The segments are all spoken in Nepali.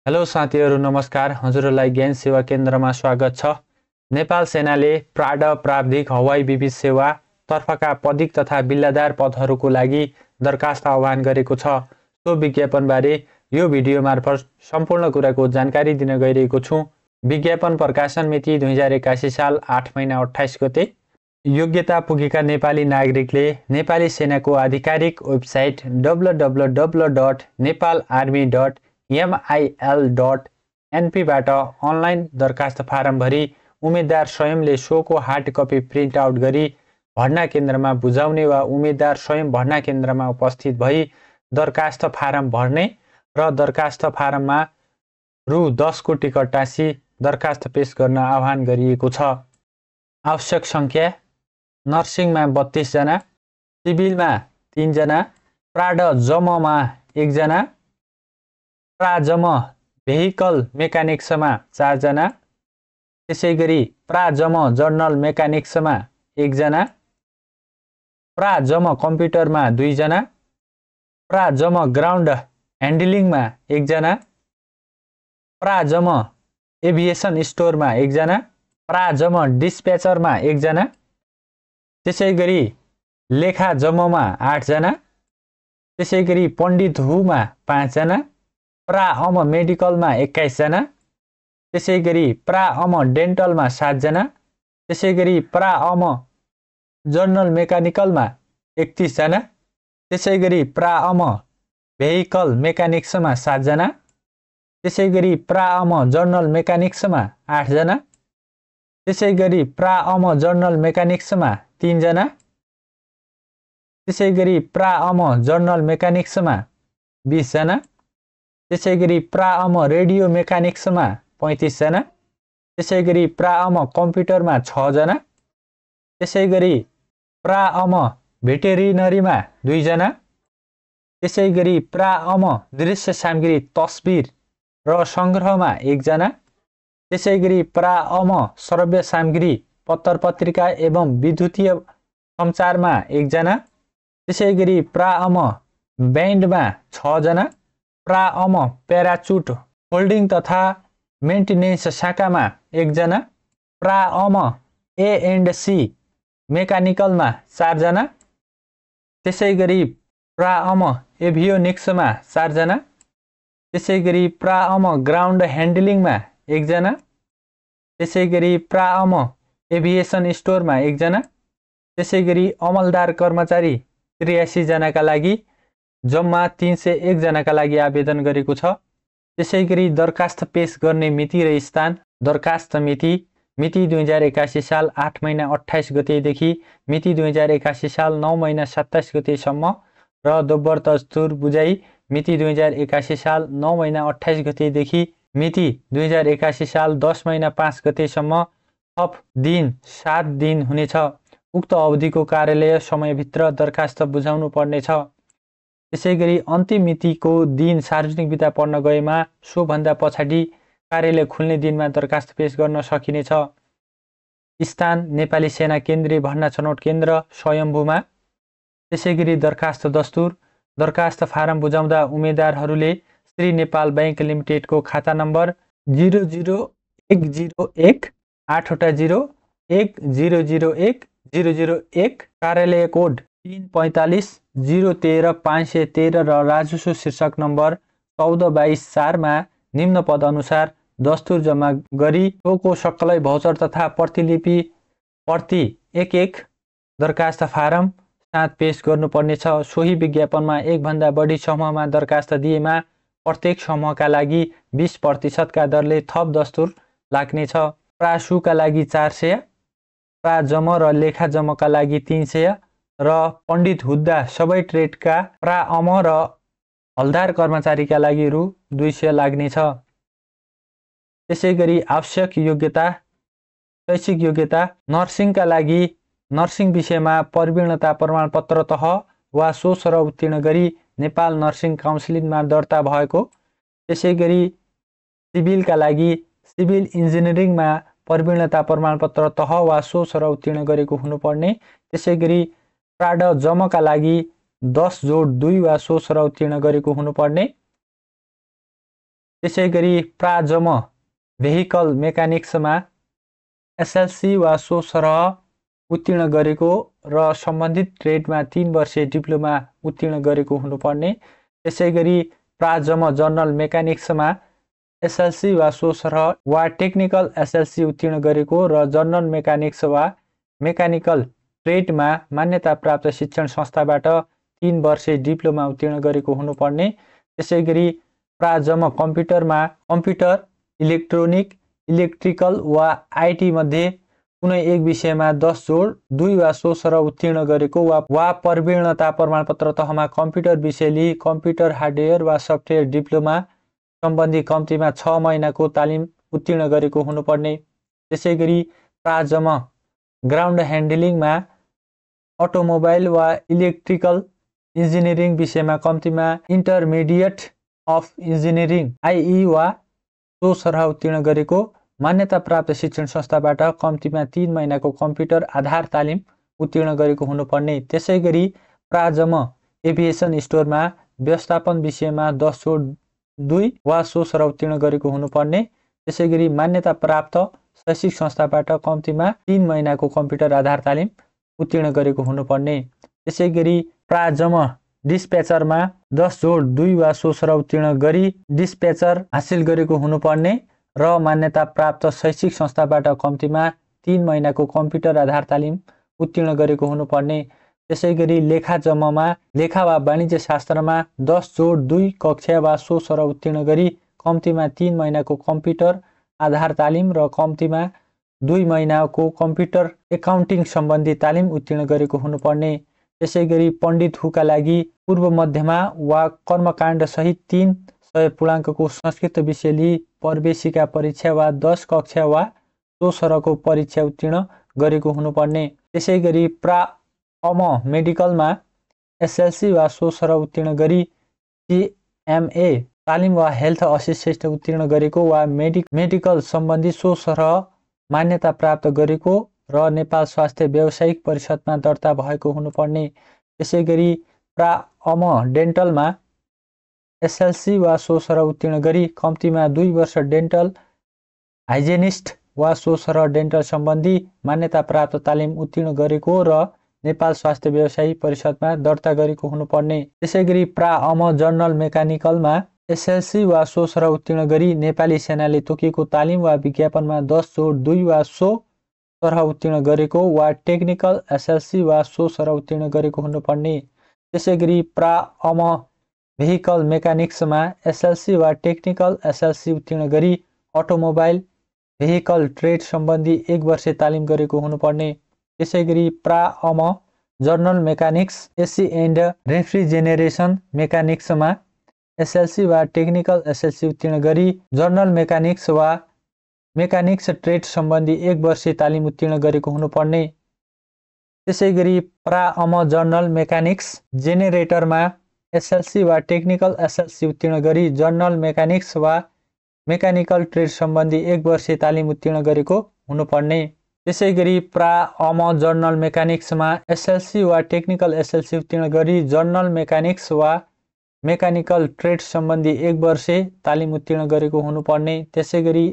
हेलो साथीहरू नमस्कार। हजुरहरूलाई ज्ञान सेवा केन्द्रमा स्वागत छ। नेपाल सेनाले प्राड प्राविधिक हवाई विविध सेवा तर्फका पदिक तथा बिल्लादार पदहरूको लागि दरखास्त आह्वान गरेको छ। सो विज्ञापनबारे यो भिडियो मार्फत सम्पूर्ण कुराको जानकारी दिन गइरहेको छु। विज्ञापन प्रकाशन मिति 2081 साल 8 महिना 28 गते। योग्यता पुगेका नेपाली नागरिकले नेपाली सेनाको आधिकारिक वेबसाइट www.nepalarmy.mil.np बाट अनलाइन दरखास्त फारम भरी उम्मेदवार स्वयंले सोको हार्ड कपी प्रिन्ट आउट गरी भर्ना केन्द्रमा बुझाउने वा उम्मेदवार स्वयं भर्ना केन्द्रमा उपस्थित भई दरखास्त फारम भर्ने र दरखास्त फारममा रु 10 को टिकट टाँसी दरखास्त पेश गर्न आह्वान गरिएको छ। आवश्यक संख्या: नर्सिङमा 32 जना, सिभिलमा 3 जना, प्राड जममा 1 जना, प्राजम भेहिकल मेकानिक्समा 4 जना, त्यसैगरी प्राजम जर्नल मेकानिक्समा 1 जना, प्राजम कम्प्युटरमा 2 जना, प्राजम ग्राउन्ड ह्यान्डलिङमा 1 जना, प्राजम एभिएसन स्टोरमा 1 जना, प्राजम डिस्प्याचरमा 1 जना, त्यसैगरी लेखा जममा 8 जना, त्यसैगरी पण्डित हुमा 5 जना, प्राअम मेडिकलमा 21 जना, त्यसैगरी प्राअम डेन्टलमा 7 जना, त्यसैगरी प्राअम जर्नल मेकानिकलमा 31 जना, त्यसैगरी प्राअम भेहिकल मेकानिक्समा 7 जना, त्यसैगरी प्राअम जर्नल मेकानिक्समा 8 जना, त्यसैगरी प्राअम जर्नल मेकानिक्समा 3 जना, त्यसैगरी प्राअम जर्नल मेकानिक्समा 20 जना, त्यसैगरी प्राअम रेडियो मेकानिक्समा 35 जना, त्यसैगरी प्राअम कम्प्युटरमा 6 जना, त्यसैगरी प्राअम भेटेरिनरीमा 2 जना, त्यसैगरी प्राअम दृश्य सामग्री तस्बिर र सङ्ग्रहमा 1 जना, त्यसैगरी प्राअम श्रव्य सामग्री पत्र-पत्रिका एवं विद्युतीय सञ्चारमा 1 जना, त्यसैगरी प्राअम ब्यान्डमा 6 जना, प्राअम प्याराचुट होल्डिङ तथा मेन्टेनेन्स शाखामा 1 जना, प्राअम A&C मेकानिकलमा 4 जना, त्यसैगरी प्राअम एभियोनिक्समा 4 जना, त्यसैगरी प्राअम ग्राउन्ड ह्यान्डलिङमा 1 जना, त्यसैगरी प्राअम एभिएसन स्टोरमा 1 जना, त्यसैगरी अमलदार कर्मचारी 83 जनाका लागि जम्मा 301 जनाका लागि आवेदन गरेको छ। त्यसैगरी दरखास्त पेश गर्ने मिति र स्थान: दरखास्त मिति 2081 साल 8 महिना 28 गतेदेखि मिति 2081 साल 9 महिना 27 गतेसम्म र दोब्बर दस्तुर बुझाइ मिति 2081 साल 9 महिना 28 गतेदेखि मिति 2081 साल 10 महिना 5 गतेसम्म थप दिन 7 दिन हुनेछ। उक्त अवधिको कार्यालय समयभित्र दरखास्त बुझाउनु पर्नेछ। त्यसैगरी अन्तिम मितिको दिन सार्वजनिक बिदा पर्न गएमा सोभन्दा पछाडि कार्यालय खुल्ने दिनमा दरखास्त पेश गर्न सकिनेछ। स्थान: नेपाली सेना केन्द्रीय भर्ना छनौट केन्द्र स्वयम्भूमा। त्यसैगरी दरखास्त दस्तुर: दरखास्त फारम बुझाउँदा उम्मेदवारहरूले श्री नेपाल बैंक लिमिटेडको खाता नम्बर 00101 880 1001 कार्यालय कोड 345 013 513 र राजस्व शीर्षक नम्बर 1422 मा निम्न पद अनुसार दस्तुर जम्मा गरी सोको सक्कलै भौचर तथा प्रतिलिपि प्रति 1 दरखास्त फारम साथ पेश गर्नुपर्नेछ। सोही विज्ञापनमा 1 भन्दा बढी समूहमा दरखास्त दिएमा प्रत्येक समूहका लागि 20% का दरले थप दस्तुर लाग्नेछ। प्रासुका लागि 400, प्राजम र लेखा जमका लागि 300 र पण्डित हुद्दा सबै ट्रेडका प्राअम र हलदार कर्मचारीका लागि रु 200 लाग्नेछ। त्यसैगरी आवश्यक योग्यता: शैक्षिक योग्यता: नर्सिङका लागि नर्सिङ विषयमा प्रवीणता प्रमाणपत्र तह वा सो सर उत्तीर्ण गरी नेपाल नर्सिङ काउन्सिलमा दर्ता भएको। त्यसैगरी सिभिलका लागि सिभिल इन्जिनियरिङमा प्रवीणता प्रमाणपत्र तह वा सो सर उत्तीर्ण गरेको हुनुपर्ने। त्यसैगरी प्राड जमका लागि 10 जोड 2 वा सो सर उत्तीर्ण गरेको हुनुपर्ने। त्यसैगरी प्राजम भेहिकल मेकानिक्समा एसएलसी वा सो सरह उत्तीर्ण गरेको र सम्बन्धित ट्रेडमा 3 वर्षे डिप्लोमा उत्तीर्ण गरेको हुनुपर्ने। त्यसैगरी प्राजम जनरल मेकानिक्समा एसएलसी वा सो सरह वा टेक्निकल एसएलसी उत्तीर्ण गरेको र जनरल मेकानिक्स वा मेकानिकल ट्रेडमा मान्यता प्राप्त शिक्षण संस्थाबाट 3 वर्षे डिप्लोमा उत्तीर्ण गरेको हुनुपर्ने। त्यसैगरी प्राजम कम्प्युटरमा कम्प्युटर, इलेक्ट्रोनिक, इलेक्ट्रिकल वा आईटी मध्ये कुनै एक विषयमा 10 जोड 2 वा सो सरह उत्तीर्ण गरेको वा प्रवीणता प्रमाणपत्र तहमा कम्प्युटर विषय लिई कम्प्युटर हार्डवेयर वा सफ्टवेयर डिप्लोमा सम्बन्धी कम्तीमा 6 महिनाको तालिम उत्तीर्ण गरेको हुनुपर्ने। त्यसैगरी प्राजम ग्राउन्ड ह्यान्डलिङमा अटोमोबाइल वा इलेक्ट्रिकल इन्जिनियरिङ विषयमा कम्तीमा इन्टरमिडिएट अफ इन्जिनियरिङ आइई वा सो सरह उत्तीर्ण गरेको, मान्यता प्राप्त शिक्षण संस्थाबाट कम्तीमा 3 महिनाको कम्प्युटर आधार तालिम उत्तीर्ण गरेको हुनुपर्ने। त्यसैगरी प्राजम एभिएसन स्टोरमा व्यवस्थापन विषयमा 10 जोड 2 वा सो सरह उत्तीर्ण गरेको हुनुपर्ने। त्यसैगरी मान्यता प्राप्त शैक्षिक संस्थाबाट कम्तीमा 3 महिनाको कम्प्युटर आधार तालिम उत्तीर्ण गरेको हुनुपर्ने। त्यसैगरी प्राजम डिस्प्याचरमा 10 जोड 2 वा सो सरह उत्तीर्ण गरी डिस्प्याचर हासिल गरेको हुनुपर्ने र मान्यता प्राप्त शैक्षिक संस्थाबाट कम्तीमा 3 महिनाको कम्प्युटर आधार तालिम उत्तीर्ण गरेको हुनुपर्ने। त्यसैगरी लेखाजममा लेखा वा वाणिज्य शास्त्रमा 10 जोड 2 कक्षा वा सो सरह उत्तीर्ण गरी कम्तीमा 3 महिनाको कम्प्युटर आधार तालिम र कम्तीमा 2 महिनाको कम्प्युटर एकाउन्टिङ सम्बन्धी तालिम उत्तीर्ण गरेको हुनुपर्ने। त्यसैगरी पण्डित हुका लागि पूर्व मध्यमा वा कर्मकाण्ड सहित 300 पूर्णाङ्कको संस्कृत विषय लिई प्रवेशिका परीक्षा वा 10 कक्षा वा सो सरहको परीक्षा उत्तीर्ण गरेको हुनुपर्ने। त्यसैगरी प्राअम मेडिकलमा एसएलसी वा सो सरह उत्तीर्ण गरी सीएमए तालिम वा हेल्थ असिस्टेन्ट उत्तीर्ण गरेको वा मेडिकल सम्बन्धी सो सरह मान्यता प्राप्त गरेको र नेपाल स्वास्थ्य व्यावसायिक परिषदमा दर्ता भएको हुनुपर्ने। त्यसैगरी प्राअम डेन्टलमा एसएलसी वा सो सरह उत्तीर्ण गरी कम्तीमा 2 वर्ष डेन्टल हाइजेनिस्ट वा सो सरह डेन्टल सम्बन्धी मान्यता प्राप्त तालिम उत्तीर्ण गरेको र नेपाल स्वास्थ्य व्यवसायी परिषदमा दर्ता गरेको हुनुपर्ने। त्यसैगरी प्राअम जनरल मेकानिकलमा एसएलसी वा सो सरह उत्तीर्ण गरी नेपाली सेनाले तोकिएको तालिम वा विज्ञापनमा 10 जोड 2 वा सो सरह उत्तीर्ण गरेको वा टेक्निकल एसएलसी वा सो सरह उत्तीर्ण गरेको हुनुपर्ने। त्यसैगरी प्राअम भेहिकल मेकानिक्समा एसएलसी वा टेक्निकल एसएलसी उत्तीर्ण गरी अटोमोबाइल भेहिकल ट्रेड सम्बन्धी 1 वर्ष तालिम गरेको हुनुपर्ने। त्यसैगरी प्राअम general mechanics AC and refrigeration मेकानिक्समा एसएलसी वा टेक्निकल एसएलसी उत्तीर्ण गरी जनरल मेकानिक्स वा मेकानिक्स ट्रेड सम्बन्धी 1 वर्ष तालिम उत्तीर्ण गरेको हुनुपर्ने। त्यसैगरी प्राअम जनरल मेकानिक्स जेनेरेटरमा एसएलसी वा टेक्निकल एसएलसी उत्तीर्ण गरी जनरल मेकानिक्स वा मेकानिकल ट्रेड सम्बन्धी 1 वर्ष तालिम उत्तीर्ण गरेको हुनुपर्ने। त्यसैगरी प्राअम जनरल मेकानिक्समा एसएलसी वा टेक्निकल एसएलसी उत्तीर्ण गरी जनरल मेकानिक्स वा मेकानिकल ट्रेड सम्बन्धी 1 वर्ष तालिम उत्तीर्ण गरेको हुनुपर्ने। त्यसैगरी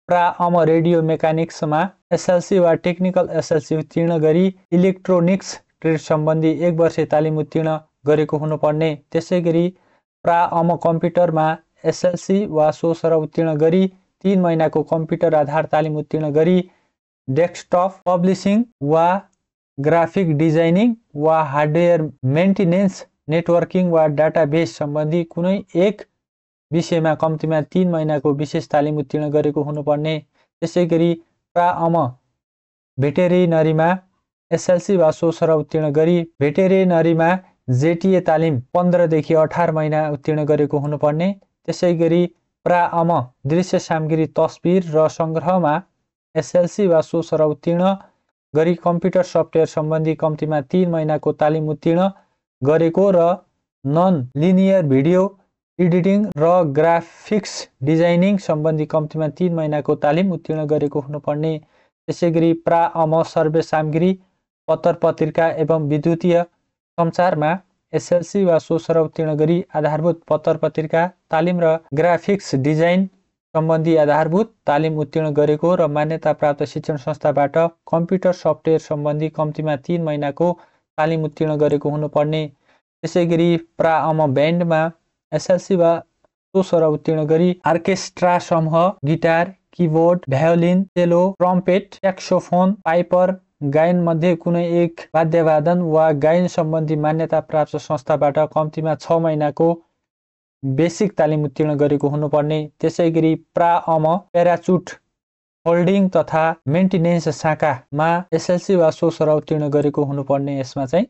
प्राअम रेडियो मेकानिक्समा एसएलसी वा टेक्निकल एसएलसी उत्तीर्ण गरी इलेक्ट्रोनिक्स ट्रेड सम्बन्धी 1 वर्ष तालिम उत्तीर्ण गरेको हुनुपर्ने। त्यसैगरी प्राअम कम्प्युटरमा एसएलसी वा सो सरह उत्तीर्ण गरी 3 महिनाको कम्प्युटर आधार तालिम उत्तीर्ण गरी डेस्कटप पब्लिसिङ वा ग्राफिक डिजाइनिङ वा हार्डवेयर मेन्टेनेन्स नेटवर्किङ वा डाटाबेस सम्बन्धी कुनै एक विषयमा कम्तीमा 3 महिनाको विशेष तालिम उत्तीर्ण गरेको हुनुपर्ने। त्यसैगरी प्राअम भेटेरिनरीमा एसएलसी वा सो सरह उत्तीर्ण गरी भेटेरिनरीमा जेटिए तालिम 15 देखि 18 महिना उत्तीर्ण गरेको हुनुपर्ने। त्यसैगरी प्राअम दृश्य सामग्री तस्बिर र सङ्ग्रहमा एसएलसी वा सो सरह उत्तीर्ण गरी कम्प्युटर सफ्टवेयर सम्बन्धी कम्तीमा 3 महिनाको तालिम उत्तीर्ण गरेको र नन लिनियर भिडियो एडिटिङ र ग्राफिक्स डिजाइनिङ सम्बन्धी कम्तीमा 3 महिनाको तालिम उत्तीर्ण गरेको हुनुपर्ने। त्यसैगरी प्राअम सर्वे सामग्री पत्र पत्रिका एवं विद्युतीय सञ्चारमा एसएलसी वा सो स्तर उत्तीर्ण गरी आधारभूत पत्र पत्रिका तालिम र ग्राफिक्स डिजाइन सम्बन्धी आधारभूत तालिम उत्तीर्ण गरेको र मान्यता प्राप्त शिक्षण संस्थाबाट कम्प्युटर सफ्टवेयर सम्बन्धी कम्तीमा 3 महिनाको तालिम उत्तीर्ण गरेको हुनुपर्ने। त्यसैगरी प्राअम ब्यान्डमा एसएलसी वा सो स्तर उत्तीर्ण गरी आर्केस्ट्रा समूह, गिटार, किबोर्ड, भ्यायोलिन, चेलो, ट्रम्पेट, स्याक्सोफोन, पाइपर गायन मध्ये कुनै एक वाद्यवादन वा गायन सम्बन्धी मान्यता प्राप्त संस्थाबाट कम्तीमा 6 महिनाको बेसिक तालिम उत्तीर्ण गरेको हुनुपर्ने। त्यसैगरी प्राअम प्याराचुट होल्डिङ तथा मेन्टेनेन्स शाखामा एसएलसी वा सो स्तर उत्तीर्ण गरेको हुनुपर्ने यसमा चाहिँ।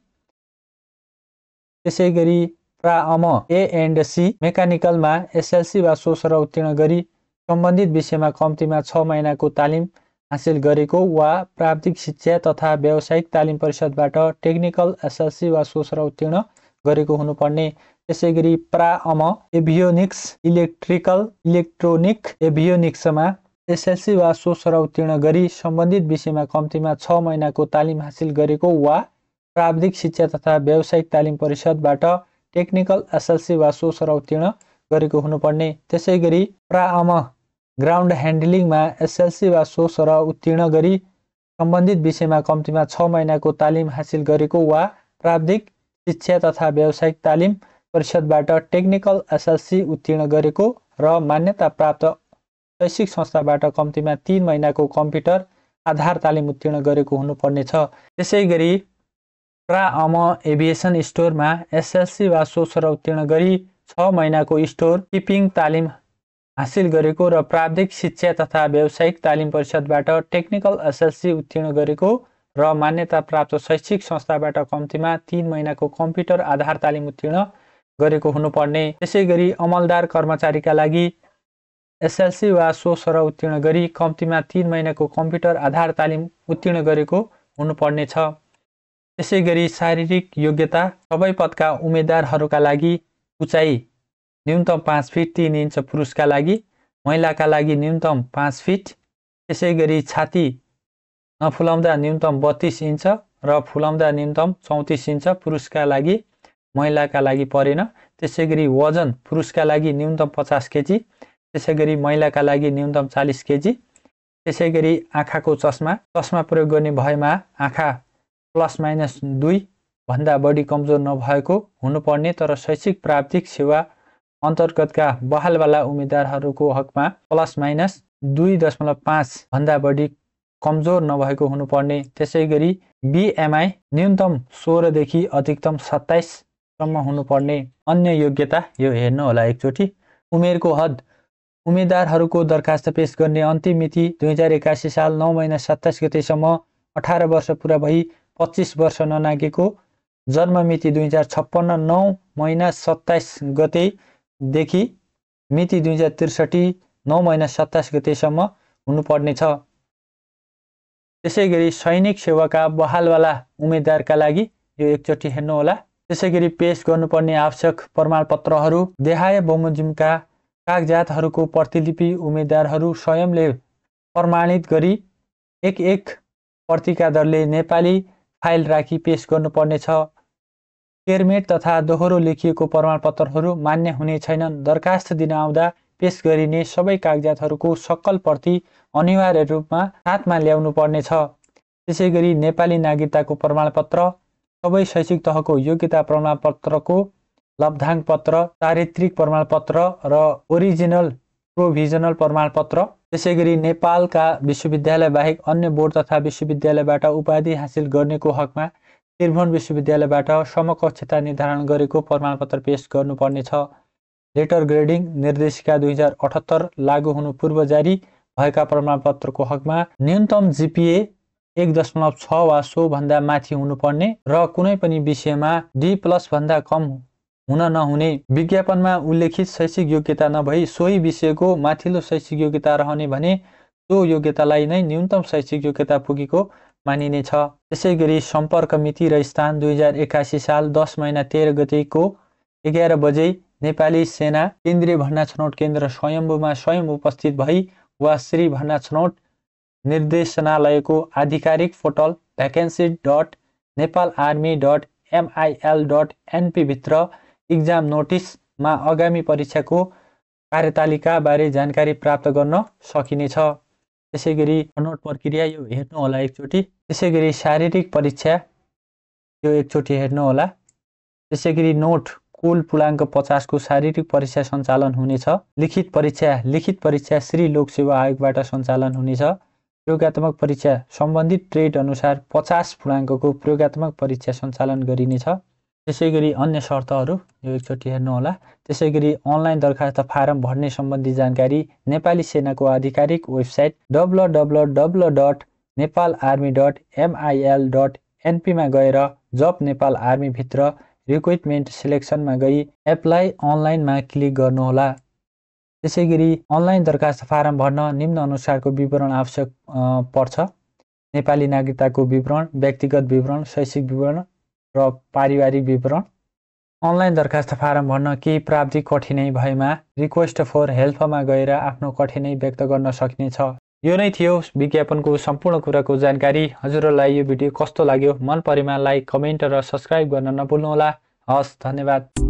त्यसैगरी प्राअम A&C मेकानिकलमा एसएलसी वा सो स्तर उत्तीर्ण गरी सम्बन्धित विषयमा कम्तीमा 6 महिनाको तालिम हासिल गरेको वा प्राविधिक शिक्षा तथा व्यावसायिक तालिम परिषदबाट टेक्निकल एसएलसी वा सो स्तर उत्तीर्ण गरेको हुनुपर्ने। त्यसैगरी प्राअम एभियोनिक्स इलेक्ट्रोनिक एभियोनिक्समा एसएलसी वा सो स्तर उत्तीर्ण गरी सम्बन्धित विषयमा कम्तीमा 6 महिनाको तालिम हासिल गरेको वा प्राविधिक शिक्षा तथा व्यावसायिक तालिम परिषदबाट टेक्निकल एसएलसी वा सो स्तर उत्तीर्ण गरेको हुनुपर्ने। त्यसैगरी प्राअम ग्राउन्ड ह्यान्डलिङमा एसएलसी वा सो स्तर उत्तीर्ण गरी सम्बन्धित विषयमा कम्तीमा 6 महिनाको तालिम हासिल गरेको वा प्राविधिक शिक्षा तथा व्यावसायिक तालिम परिषदबाट टेक्निकल एसएलसी उत्तीर्ण गरेको र मान्यता प्राप्त शैक्षिक संस्थाबाट कम्तीमा 3 महिनाको कम्प्युटर आधार तालिम उत्तीर्ण गरेको हुनुपर्ने छ। त्यसैगरी प्राअम एभिएसन स्टोरमा एसएलसी वा सो स्तर उत्तीर्ण गरी 6 महिनाको स्टोर किपिङ तालिम हासिल गरेको र प्राविधिक शिक्षा तथा व्यावसायिक तालिम परिषदबाट टेक्निकल एसएलसी उत्तीर्ण गरेको र मान्यता प्राप्त शैक्षिक संस्थाबाट कम्तीमा 3 महिनाको कम्प्युटर आधार तालिम उत्तीर्ण गरेको हुनुपर्ने। त्यसैगरी अमलदार कर्मचारीका लागि एसएलसी वा सो स्तर उत्तीर्ण गरी कम्तीमा 3 महिनाको कम्प्युटर आधार तालिम उत्तीर्ण गरेको हुनुपर्ने छ। त्यसैगरी शारीरिक योग्यता सबै पदका उम्मेदवारहरूका लागि उचाइ न्यूनतम 5 फिट 3 इन्च पुरुषका लागि, महिलाका लागि न्यूनतम 5 फिट। त्यसैगरी छाती नफुलाउँदा न्यूनतम 32 इन्च र फुलाउँदा न्यूनतम 34 इन्च पुरुषका लागि, महिलाका लागि परेन। त्यसैगरी वजन पुरुषका लागि न्यूनतम 50 केजी, त्यसैगरी महिलाका लागि न्यूनतम 40 केजी। त्यसैगरी आँखाको चस्मा प्रयोग गर्ने भएमा आँखा ±2 भन्दा बढी कमजोर नभएको हुनुपर्ने, तर शैक्षिक प्राविधिक सेवा अन्तर्गतका बहालवाला उम्मेदवारहरूको हकमा ±2.5 भन्दा बढी कमजोर नभएको हुनुपर्ने। त्यसैगरी बिएमआई न्यूनतम 16 देखि अधिकतम 27 सम्म हुनुपर्ने। अन्य योग्यता यो हेर्नु होला एकचोटि। उमेरको हद उम्मेदवारहरूको दरखास्त पेश गर्ने अन्तिम मिति 2081 साल 9 महिना 27 गतेसम्म 18 वर्ष पुरा भई 25 वर्ष ननागेको, जन्म मिति 2056 9 महिना 27 गतेदेखि मिति 2063 9 महिना 27 गतेसम्म हुनुपर्ने छ। त्यसैगरी सैनिक सेवाका बहालवाला उम्मेदवारका लागि यो एकचोटि हेर्नु होला। त्यसैगरी पेश गर्नुपर्ने आवश्यक प्रमाणपत्रहरू देहाय बमोजिमका कागजातहरूको प्रतिलिपि उम्मेदवारहरू स्वयंले प्रमाणित गरी एक प्रतिका दरले नेपाली फाइल राखी पेश गर्नुपर्ने छ। केरमेट तथा दोहोरो लेखिएको प्रमाणपत्रहरू मान्य हुने छैनन्। दरखास्त दिन आउँदा पेश गरिने सबै कागजातहरूको सक्कल प्रति अनिवार्य रूपमा साथमा ल्याउनु पर्ने छ। त्यसैगरी नेपाली नागरिकताको प्रमाणपत्र, सबै शैक्षिक तहको योग्यता प्रमाणपत्रको लब्धाङ पत्र, चारित्रिक प्रमाणपत्र र ओरिजिनल प्रोभिजनल प्रमाणपत्र। त्यसैगरी नेपालका विश्वविद्यालय बाहेक अन्य बोर्ड तथा विश्वविद्यालयबाट उपाधि हासिल गर्नेको हकमा त्रिभुवन विश्वविद्यालयबाट समकक्षता निर्धारण गरेको प्रमाणपत्र पेश गर्नुपर्ने छ। लेटर ग्रेडिङ निर्देशिका 2078 लागू हुनु पूर्व जारी भएका प्रमाणपत्रको हकमा न्यूनतम जिपिए 1.6 वा सो भन्दा माथि हुनुपर्ने र कुनै पनि विषयमा D+ भन्दा कम हुन नहुने। विज्ञापनमा उल्लेखित शैक्षिक योग्यता नभई सोही विषयको माथिल्लो शैक्षिक योग्यता रहने भने सो योग्यतालाई नै न्यूनतम शैक्षिक योग्यता पुगेको मानिनेछ। त्यसैगरी सम्पर्क मिति र स्थान 2081 साल 10 महिना 13 गतेको 11 बजे नेपाली सेना केन्द्रीय भर्ना छनौट केन्द्र स्वयम्भूमा स्वयं उपस्थित भई वा श्री भर्ना छनौट निर्देशनालयको आधिकारिक पोर्टल vacancy.nepalarmy.in www.mil.np भित्र इक्जाम नोटिसमा आगामी परीक्षाको कार्यतालिकाबारे जानकारी प्राप्त गर्न सकिनेछ। त्यसैगरी छनौट प्रक्रिया यो हेर्नु होला एकचोटि। त्यसैगरी शारीरिक परीक्षा यो एकचोटि हेर्नु होला। त्यसैगरी नोट कुल पूर्णाङ्क 50 को शारीरिक परीक्षा सञ्चालन हुनेछ। लिखित परीक्षा श्री लोक सेवा आयोगबाट सञ्चालन हुनेछ। प्रयोगात्मक परीक्षा सम्बन्धित ट्रेड अनुसार 50 पूर्णाङ्कको प्रयोगात्मक परीक्षा सञ्चालन गरिनेछ। त्यसैगरी अन्य शर्तहरू यो एकचोटि हेर्नु होला। त्यसैगरी अनलाइन दरखास्त फारम भर्ने सम्बन्धी जानकारी नेपाली सेनाको आधिकारिक वेबसाइट www.nepalarmy.mil.np मा गएर जब नेपाल आर्मी भित्र रिक्रुटमेन्ट सिलेक्सनमा गई एप्लाई अनलाइनमा क्लिक गर्नुहोला। त्यसैगरी अनलाइन दरखास्त फारम भर्न निम्न अनुसारको विवरण आवश्यक पर्छ। नेपाली नागरिकताको विवरण, व्यक्तिगत विवरण, शैक्षिक विवरण र पारिवारिक विवरण। अनलाइन दरखास्त फारम भर्न केही प्राविधिक कठिनाइ भएमा रिक्वेस्ट फर हेल्पमा गएर आफ्नो कठिनाइ व्यक्त गर्न सकिनेछ। यो नै थियो विज्ञापनको सम्पूर्ण कुराको जानकारी। हजुरहरूलाई यो भिडियो कस्तो लाग्यो? मन परेमा लाइक, कमेन्ट र सब्स्क्राइब गर्न नभुल्नुहोला। हस्, धन्यवाद।